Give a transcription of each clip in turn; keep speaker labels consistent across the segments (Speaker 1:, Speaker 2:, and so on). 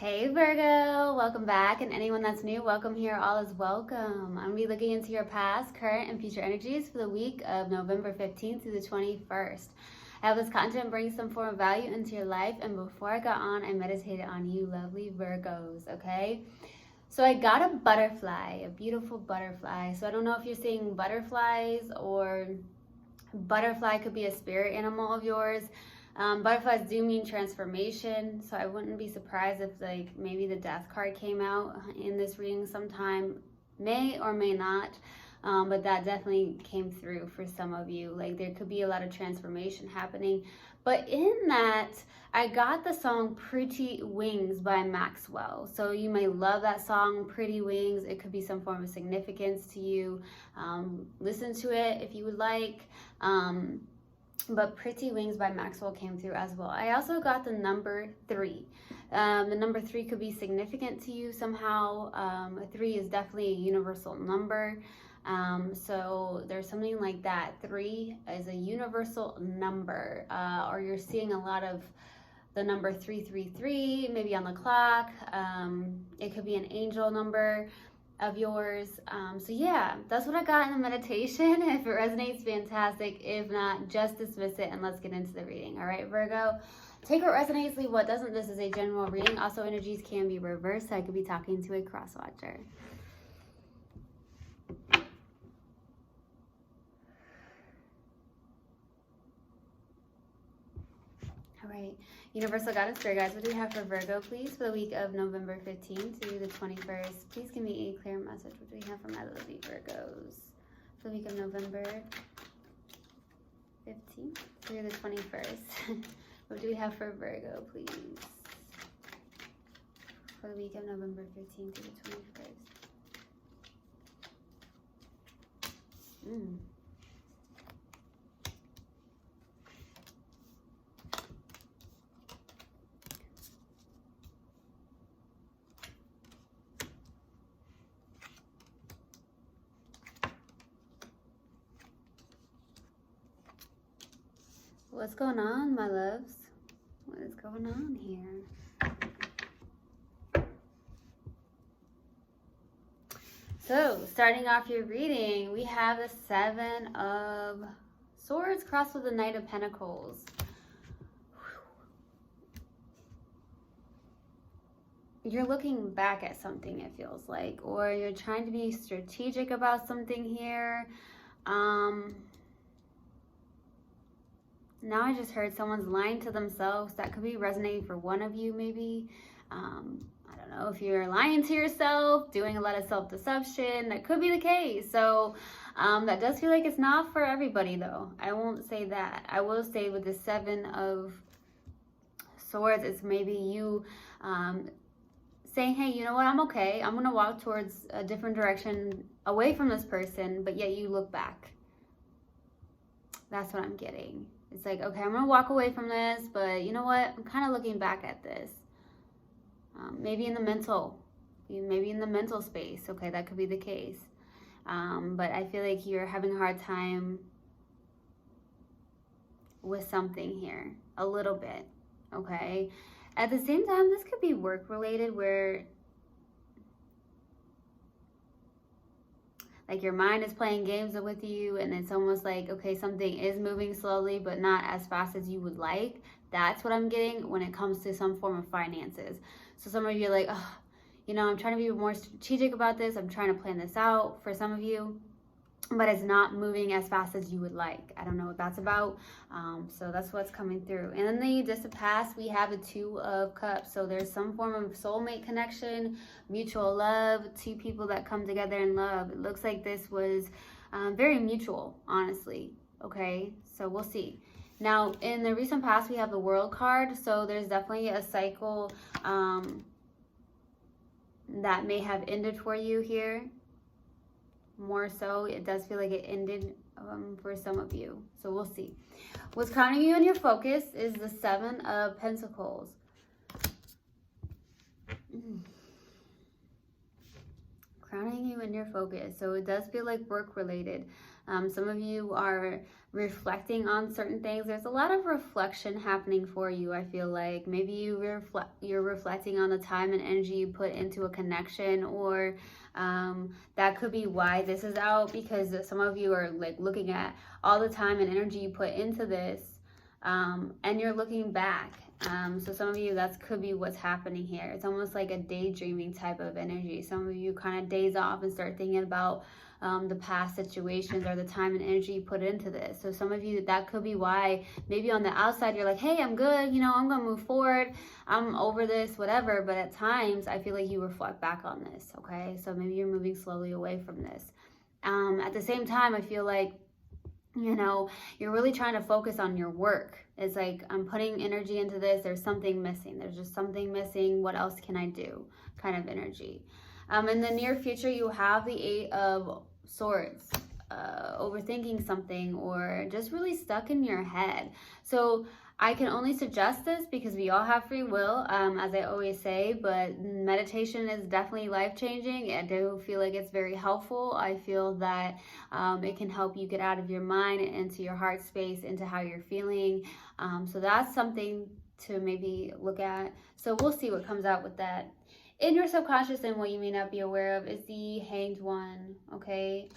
Speaker 1: Hey Virgo, welcome back, and anyone that's new, welcome here. All is welcome. I'm going to be looking into your past, current, and future energies for the week of November 15th through the 21st. I hope this content brings some form of value into your life, and before I got on, I meditated on you lovely Virgos, okay? So I got a butterfly, a beautiful butterfly. So I don't know if you're seeing butterflies, or butterfly could be a spirit animal of yours. Butterflies do mean transformation, so I wouldn't be surprised if maybe the death card came out in this reading sometime, may or may not, but that definitely came through for some of you. Like there could be a lot of transformation happening, but in that I got the song Pretty Wings by Maxwell. So you may love that song, Pretty Wings. It could be some form of significance to you. Listen to it if you would like. But Pretty Wings by Maxwell came through as well. I also got the number 3. The number 3 could be significant to you somehow. 3 is definitely a universal number. So there's something like that. 3 is a universal number. Or you're seeing a lot of the number 333 maybe on the clock. It could be an angel number of yours. So yeah, that's what I got in the meditation. If it resonates, fantastic. If not, just dismiss it and let's get into the reading. All right, Virgo, take what resonates, leave what doesn't. This is a general reading. Also, energies can be reversed. I could be talking to a cross watcher. All right, Universal God and Spirit Guides, what do we have for Virgo, please, for the week of November 15th through the 21st? Please give me a clear message. What do we have for my lovely Virgos for the week of November 15th through the 21st? What do we have for Virgo, please, for the week of November 15th through the 21st? What's going on, my loves? What is going on here? So, starting off your reading, we have the 7 of Swords crossed with the Knight of Pentacles. You're looking back at something, it feels like, or you're trying to be strategic about something here. Now I just heard someone's lying to themselves. That could be resonating for one of you, maybe. I don't know if you're lying to yourself, doing a lot of self-deception. That could be the case. So that does feel like it's not for everybody, though. I won't say that. I will say with the 7 of Swords, it's maybe you saying, hey, you know what? I'm okay. I'm going to walk towards a different direction away from this person, but yet you look back. That's what I'm getting. It's like, okay, I'm going to walk away from this, but you know what? I'm kind of looking back at this. Maybe in the mental space. Okay, that could be the case. But I feel like you're having a hard time with something here. A little bit. Okay. At the same time, this could be work related, where like your mind is playing games with you, and it's almost like, okay, something is moving slowly, but not as fast as you would like. That's what I'm getting when it comes to some form of finances. So some of you are like, oh, you know, I'm trying to be more strategic about this. I'm trying to plan this out for some of you, but it's not moving as fast as you would like. I don't know what that's about. So that's what's coming through. And in the distant past, we have the 2 of Cups. So there's some form of soulmate connection, mutual love, 2 people that come together in love. It looks like this was very mutual, honestly. Okay, so we'll see. Now, in the recent past, we have the World card. So there's definitely a cycle that may have ended for you here. More so, it does feel like it ended for some of you. So we'll see. What's crowning you in your focus is the 7 of Pentacles. Crowning you in your focus. So it does feel like work related. Some of you are reflecting on certain things. There's a lot of reflection happening for you, I feel like. Maybe you're reflecting on the time and energy you put into a connection, or that could be why this is out, because some of you are like looking at all the time and energy you put into this, and you're looking back. So some of you, that could be what's happening here. It's almost like a daydreaming type of energy. Some of you kind of daze off and start thinking about the past situations or the time and energy you put into this. So some of you, that could be why maybe on the outside you're like, hey, I'm good, you know, I'm gonna move forward, I'm over this, whatever. But at times I feel like you reflect back on this, okay? So maybe you're moving slowly away from this. At the same time, I feel like, you know, you're really trying to focus on your work. It's like, I'm putting energy into this, there's something missing, there's just something missing, what else can I do, kind of energy. In the near future, you have the 8 of Swords, overthinking something, or just really stuck in your head. So I can only suggest this because we all have free will, as I always say, but meditation is definitely life-changing. I do feel like it's very helpful. I feel that it can help you get out of your mind and into your heart space, into how you're feeling. So that's something to maybe look at. So we'll see what comes out with that. In your subconscious, and what you may not be aware of, is the Hanged One, okay?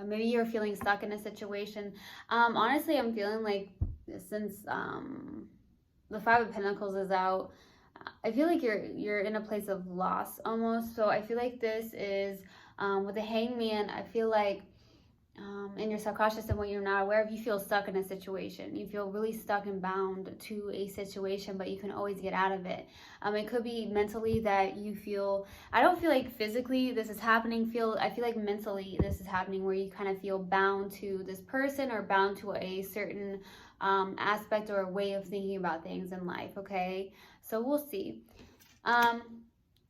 Speaker 1: Maybe you're feeling stuck in a situation. Honestly, I'm feeling like since the 5 of Pentacles is out, I feel like you're in a place of loss almost. So I feel like this is, with the Hangman, I feel like in your subconscious and what you're not aware of, you feel stuck in a situation. You feel really stuck and bound to a situation, but you can always get out of it. It could be mentally that you feel, I don't feel like physically this is happening, I feel like mentally this is happening, where you kind of feel bound to this person, or bound to a certain aspect or a way of thinking about things in life, okay? So we'll see.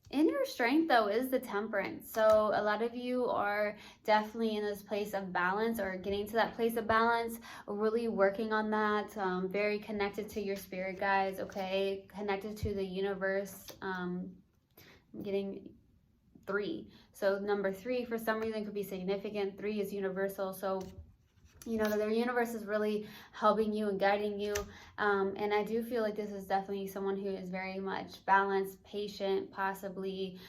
Speaker 1: In your strength, though, is the Temperance. So a lot of you are definitely in this place of balance, or getting to that place of balance, really working on that. Very connected to your spirit guides, okay? Connected to the universe. I'm getting 3. So number 3, for some reason, could be significant. 3 is universal. So you know, the universe is really helping you and guiding you. And I do feel like this is definitely someone who is very much balanced, patient, possibly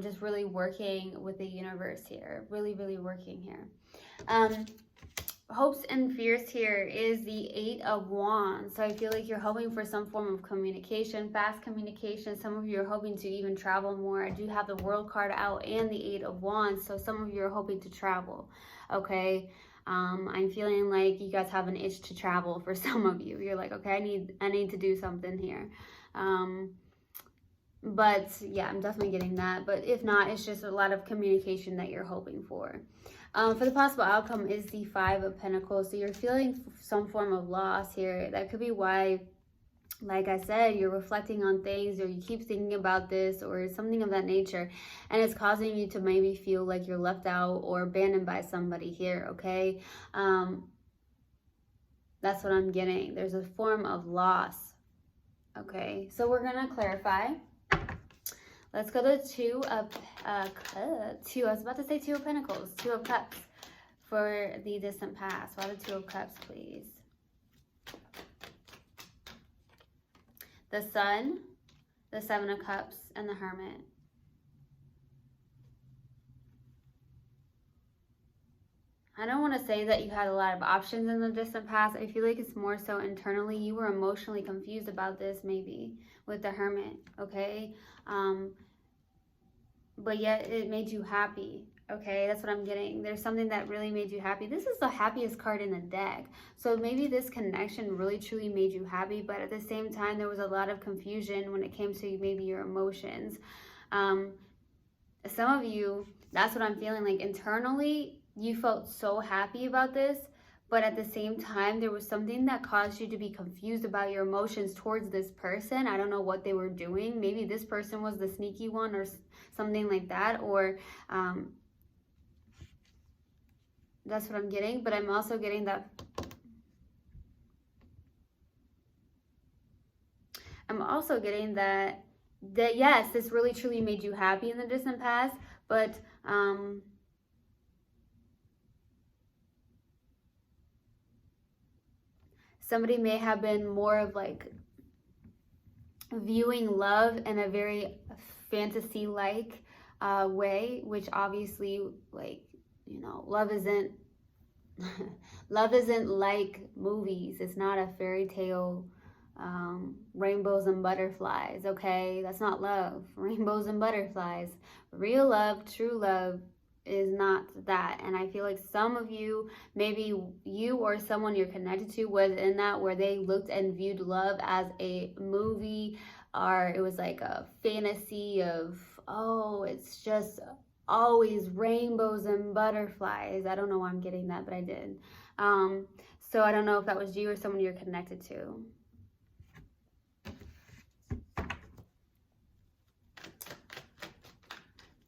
Speaker 1: just really working with the universe here. Really, really working here. Hopes and fears here is the 8 of Wands. So I feel like you're hoping for some form of communication, fast communication. Some of you are hoping to even travel more. I do have the World card out and the 8 of Wands. So some of you are hoping to travel, okay? I'm feeling like you guys have an itch to travel for some of you. You're like, okay, I need to do something here. But yeah, I'm definitely getting that. But if not, it's just a lot of communication that you're hoping for. For the possible outcome is the 5 of Pentacles. So you're feeling some form of loss here. That could be why, like I said, you're reflecting on things, or you keep thinking about this, or something of that nature, and it's causing you to maybe feel like you're left out or abandoned by somebody here, okay? That's what I'm getting. There's a form of loss, okay? So we're gonna clarify. Let's go to 2 of I was about to say 2 of Pentacles, 2 of Cups for the distant past. Why the 2 of Cups, please? The Sun, the 7 of Cups, and the Hermit. I don't want to say that you had a lot of options in the distant past. I feel like it's more so internally. You were emotionally confused about this, maybe, with the Hermit, okay? But yet it made you happy, okay? That's what I'm getting. There's something that really made you happy. This is the happiest card in the deck. So maybe this connection really truly made you happy, but at the same time, there was a lot of confusion when it came to maybe your emotions. Some of you, that's what I'm feeling like internally. You felt so happy about this, but at the same time, there was something that caused you to be confused about your emotions towards this person. I don't know what they were doing. Maybe this person was the sneaky one, or something like that, or that's what I'm getting. But I'm also getting that yes, this really truly made you happy in the distant past, but somebody may have been more of like viewing love in a very fantasy-like way, which obviously, like, you know, love isn't love isn't like movies. It's not a fairy tale, rainbows and butterflies. Okay, that's not love. Rainbows and butterflies. Real love, true love is not that. And I feel like some of you, maybe you or someone you're connected to was in that, where they looked and viewed love as a movie, or it was like a fantasy of, oh, it's just always rainbows and butterflies. I don't know why I'm getting that, but I did. So I don't know if that was you or someone you're connected to.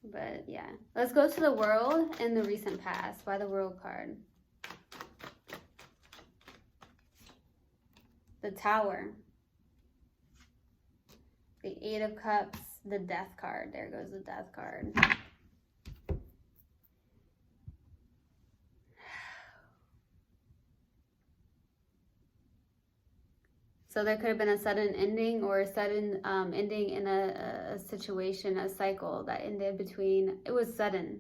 Speaker 1: But yeah, let's go to the world in the recent past. Why the world card? The Tower. The Eight of Cups. The Death card. There goes the Death card. So there could have been a sudden ending, or a sudden ending in a situation, a cycle that ended between, it was sudden.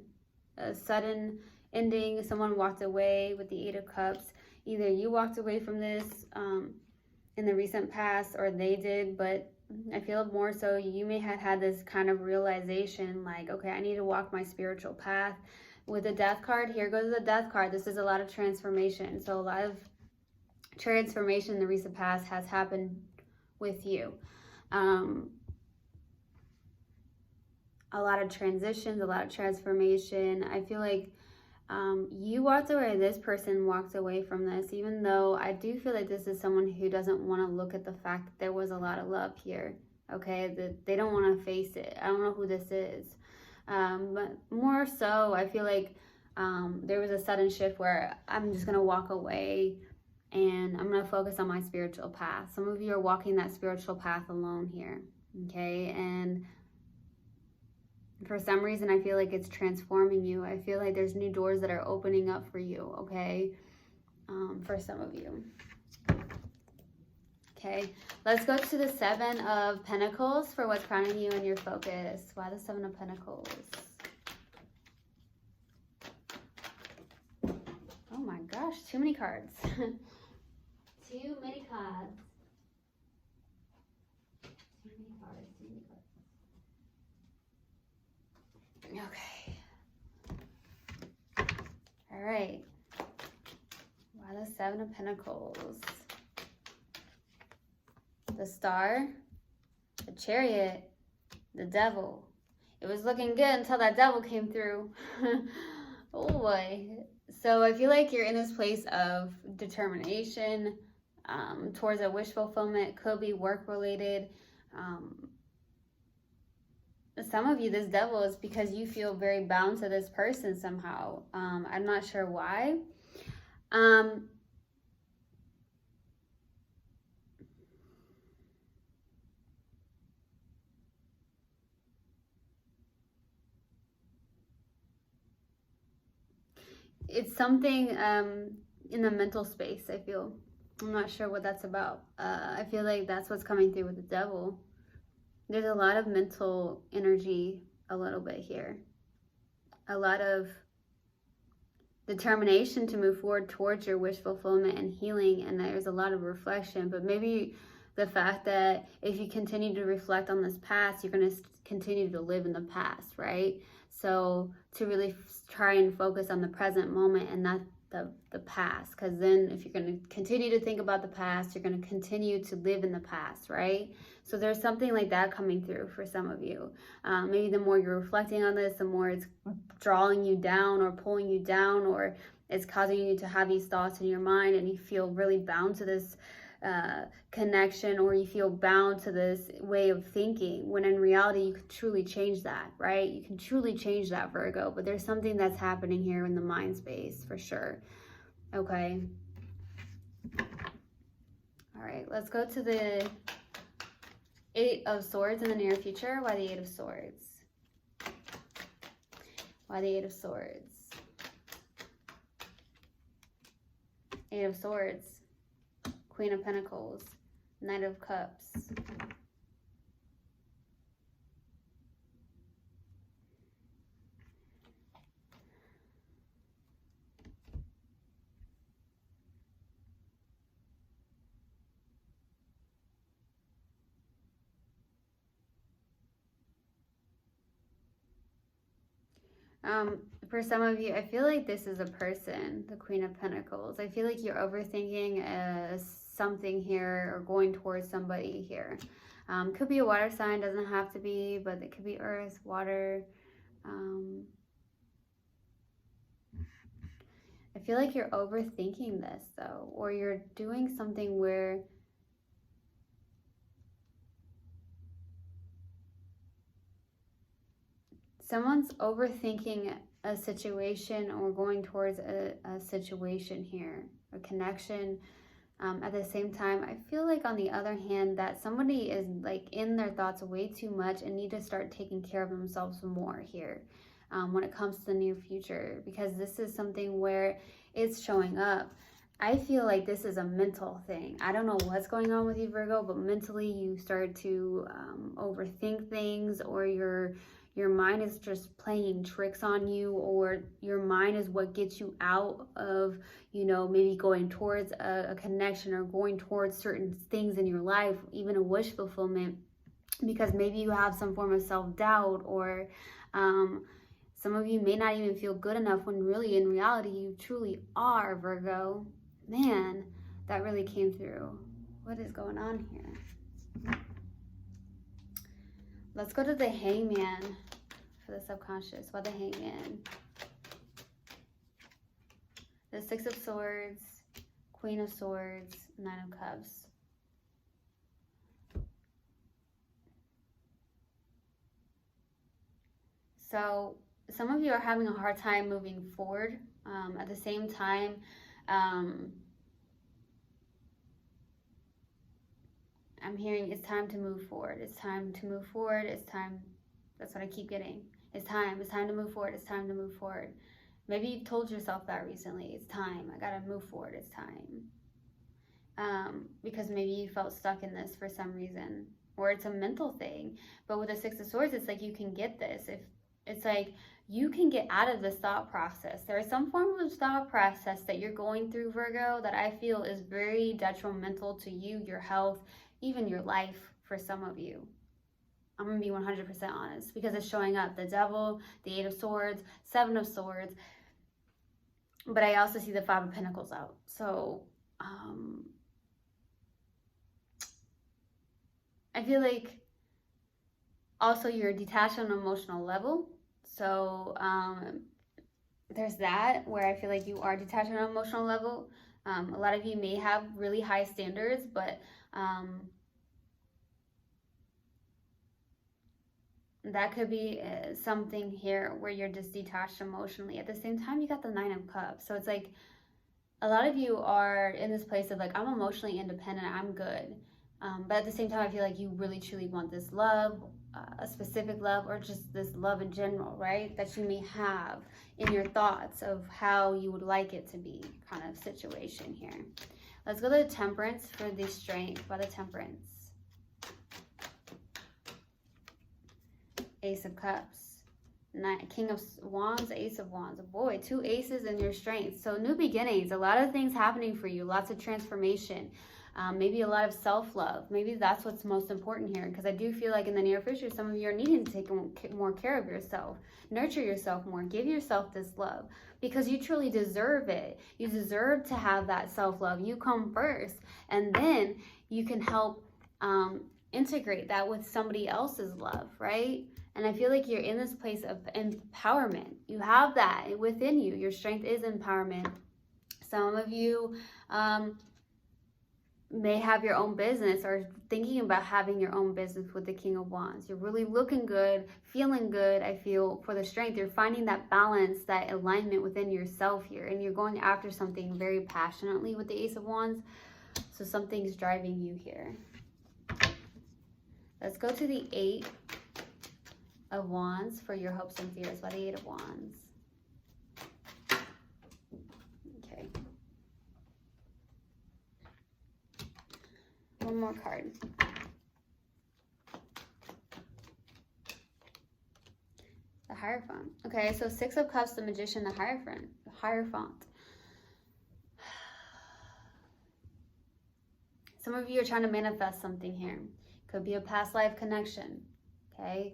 Speaker 1: A sudden ending, someone walked away with the Eight of Cups. Either you walked away from this in the recent past, or they did, but I feel more so you may have had this kind of realization, like, okay, I need to walk my spiritual path. With the Death card, here goes the Death card. This is a lot of transformation. So a lot of transformation in the recent past has happened with you. A lot of transitions, a lot of transformation. I feel like you walked away, this person walked away from this, even though I do feel like this is someone who doesn't want to look at the fact that there was a lot of love here. Okay, that they don't want to face it. I don't know who this is. But more so, I feel like there was a sudden shift where I'm just going to walk away and I'm going to focus on my spiritual path. Some of you are walking that spiritual path alone here, okay? And for some reason, I feel like it's transforming you. I feel like there's new doors that are opening up for you, okay? For some of you. Okay, let's go to the Seven of Pentacles for what's crowning you in your focus. Why the Seven of Pentacles? Oh my gosh, too many cards. Too many cards. Too many cards. Too many cards. Okay. All right. Why the Seven of Pentacles? The Star, the Chariot, the Devil. It was looking good until that Devil came through. Oh boy. So I feel like you're in this place of determination towards a wish fulfillment. Could be work related. Some of you, this Devil is because you feel very bound to this person somehow. I'm not sure why. It's something in the mental space, I feel. I'm not sure what that's about. I feel like that's what's coming through with the Devil. There's a lot of mental energy a little bit here. A lot of determination to move forward towards your wish fulfillment and healing, and there's a lot of reflection. But maybe the fact that if you continue to reflect on this past, you're going to continue to live in the past, right? So to really try and focus on the present moment and not the past, because then if you're going to continue to think about the past, you're going to continue to live in the past, right? So there's something like that coming through for some of you. Maybe the more you're reflecting on this, the more it's drawing you down or pulling you down, or it's causing you to have these thoughts in your mind and you feel really bound to this connection, or you feel bound to this way of thinking, when in reality you can truly change that, right? You can truly change that, Virgo, but there's something that's happening here in the mind space for sure. Okay. All right, let's go to the Eight of Swords in the near future. Why the Eight of Swords? Why the Eight of Swords? Eight of Swords. Queen of Pentacles, Knight of Cups. For some of you, I feel like this is a person, the Queen of Pentacles. I feel like you're overthinking something here or going towards somebody here. Could be a water sign, doesn't have to be, but it could be earth, water. I feel like you're overthinking this though, or you're doing something where someone's overthinking a situation or going towards a situation here, a connection. At the same time, I feel like on the other hand that somebody is like in their thoughts way too much and need to start taking care of themselves more here when it comes to the near future, because this is something where it's showing up. I feel like this is a mental thing. I don't know what's going on with you, Virgo, but mentally you start to overthink things, or your mind is just playing tricks on you, or your mind is what gets you out of, you know, maybe going towards a connection or going towards certain things in your life, even a wish fulfillment, because maybe you have some form of self-doubt, or some of you may not even feel good enough when really in reality you truly are, Virgo. Man, that really came through. What is going on here? Let's go to the Hangman for the subconscious. Why the Hangman? The Six of Swords, Queen of Swords, Nine of Cups. So some of you are having a hard time moving forward. At the same time, I'm hearing it's time to move forward. It's time to move forward. It's time. That's what I keep getting. It's time. It's time to move forward. It's time to move forward. Maybe you've told yourself that recently. It's time. I gotta move forward. It's time. Because maybe you felt stuck in this for some reason, or it's a mental thing. But with the Six of Swords, it's like you can get this. If it's like you can get out of this thought process. There is some form of thought process that you're going through, Virgo, that I feel is very detrimental to you, your health, even your life for some of you. I'm going to be 100% honest, because it's showing up. The Devil, the Eight of Swords, Seven of Swords. But I also see the Five of Pentacles out. So, I feel like also you're detached on an emotional level. So, there's that, where I feel like you are detached on an emotional level. A lot of you may have really high standards, but that could be something here where you're just detached emotionally. At the same time, you got the Nine of Cups. So it's like a lot of you are in this place of like, I'm emotionally independent, I'm good. But at the same time, I feel like you really truly want this love, a specific love, or just this love in general, right? That you may have in your thoughts of how you would like it to be, kind of situation here. Let's go to the Temperance for the Strength. By the Temperance. Ace of Cups. King of Wands, Ace of Wands. Boy, two aces in your strength. So new beginnings, a lot of things happening for you, lots of transformation. Maybe a lot of self-love. Maybe that's what's most important here, because I do feel like in the near future, some of you are needing to take more care of yourself, nurture yourself more, give yourself this love, because you truly deserve it. You deserve to have that self-love. You come first, and then you can help integrate that with somebody else's love, right? And I feel like you're in this place of empowerment. You have that within you. Your strength is empowerment. Some of you may have your own business, or thinking about having your own business with the King of Wands. You're really looking good, feeling good, I feel, for the strength. You're finding that balance, that alignment within yourself here, and you're going after something very passionately with the Ace of Wands. So something's driving you here. Let's go to the Eight of Wands for your hopes and fears. By the Eight of Wands. Okay. One more card. The Hierophant. Okay, so Six of Cups, the Magician, the Hierophant. Some of you are trying to manifest something here. Could be a past life connection, okay?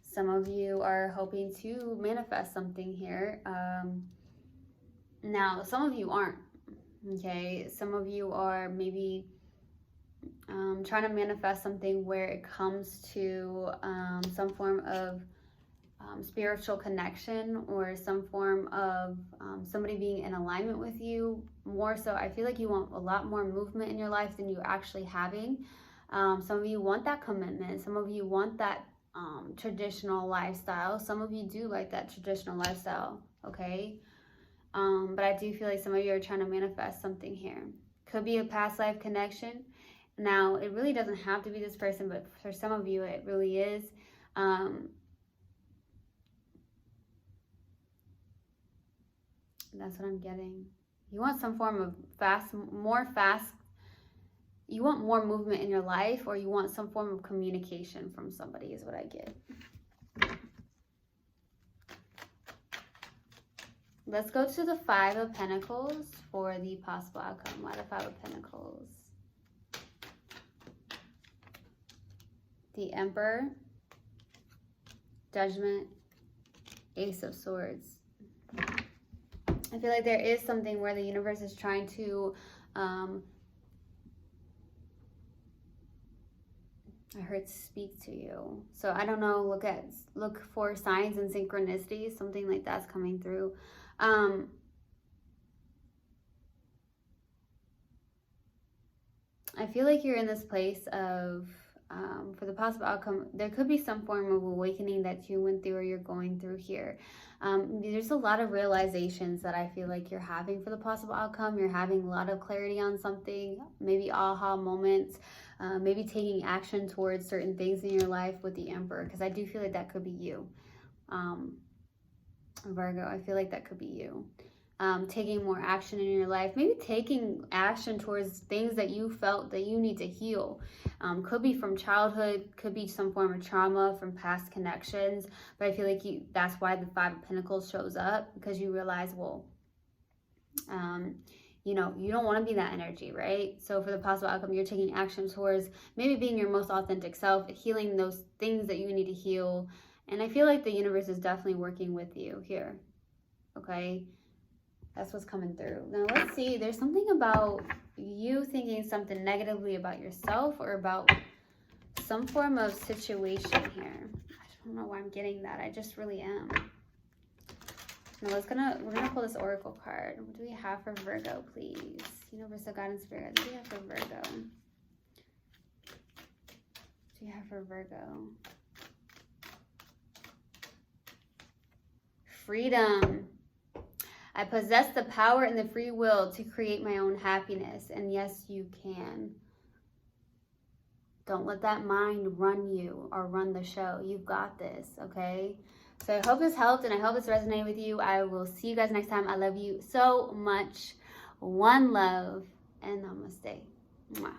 Speaker 1: Some of you are hoping to manifest something here. Now, some of you aren't, okay? Some of you are maybe trying to manifest something where it comes to some form of spiritual connection, or some form of somebody being in alignment with you. More so, I feel like you want a lot more movement in your life than you're actually having. Some of you want that commitment. Some of you want that traditional lifestyle. Some of you do like that traditional lifestyle, okay? But I do feel like some of you are trying to manifest something here. Could be a past life connection. Now, it really doesn't have to be this person, but for some of you, it really is. That's what I'm getting. You want some form of you want more movement in your life, or you want some form of communication from somebody is what I get. Let's go to the Five of Pentacles for the possible outcome. Why the Five of Pentacles? The Emperor, Judgment, Ace of Swords. I feel like there is something where the universe is trying to, I heard speak to you. So I don't know, look for signs and synchronicities, something like that's coming through. I feel like you're in this place of, for the possible outcome, there could be some form of awakening that you went through or you're going through here. There's a lot of realizations that I feel like you're having for the possible outcome. You're having a lot of clarity on something, maybe aha moments, maybe taking action towards certain things in your life with the Emperor, because I do feel like that could be you. Virgo, I feel like that could be you. Taking more action in your life, maybe taking action towards things that you felt that you need to heal. Could be from childhood, could be some form of trauma from past connections, but I feel like that's why the Five of Pentacles shows up, because you realize, well, you know, you don't want to be that energy, right? So for the possible outcome, you're taking action towards maybe being your most authentic self, healing those things that you need to heal. And I feel like the universe is definitely working with you here, okay? That's what's coming through. Now, let's see. There's something about you thinking something negatively about yourself, or about some form of situation here. I don't know why I'm getting that. I just really am. Now, we're gonna pull this Oracle card. What do we have for Virgo, please? Universal Guidance Spirit. What do we have for Virgo? What do we have for Virgo? Freedom. I possess the power and the free will to create my own happiness. And yes, you can. Don't let that mind run you or run the show. You've got this, okay? So I hope this helped, and I hope this resonated with you. I will see you guys next time. I love you so much. One love, and namaste. Mwah.